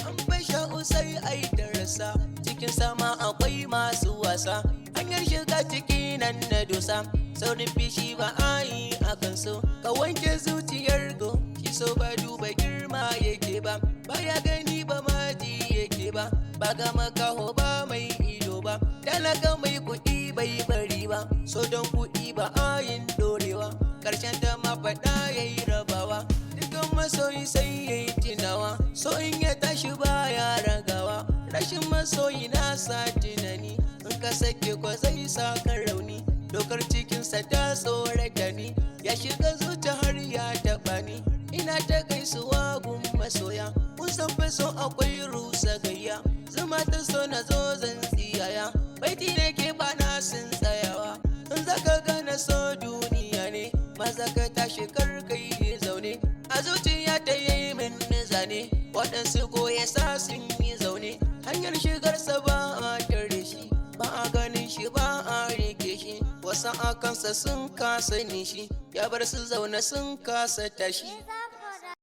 an fasha usai ai darasa cikin sama akwai masu wasa hanyar shiga ciki nan na dosa saurin fishi ba a yi a kan so ka wanke zuciyar go shi so ba duba girma yake ba baya gani ba maji yake ba ba ga makaho ba mai ido ba talaka mai kuɗi bai bari ba so don kuɗi ba a yin dorewa karshen ta mafaɗa ya yi rabawa dukkan masoyi sai ya yi tunawa so in ya tashi baya ragawa rashin masoyi na sa tunani in ka sake ko zai sa kan rauni dokar cikinsa ta tsorata ni ya shiga zuciya har ya taɓa ni ina ta gaisuwa gun masoya kun san fa so akwai rusa gayya zuma ta so na zo zan tsiyaya baiti ne ke bana sun tsayawa in zaka gane so duniya ne maza ka tashi kar kai zaune a zuciya ta yi min zane waɗansu goye sa sun yi zaune hanyar shigarsa ba a tare shi ba a ganin shi ba a rike shi wasu akansa sun kasa nishi ya bar su zaune sun kasa tashi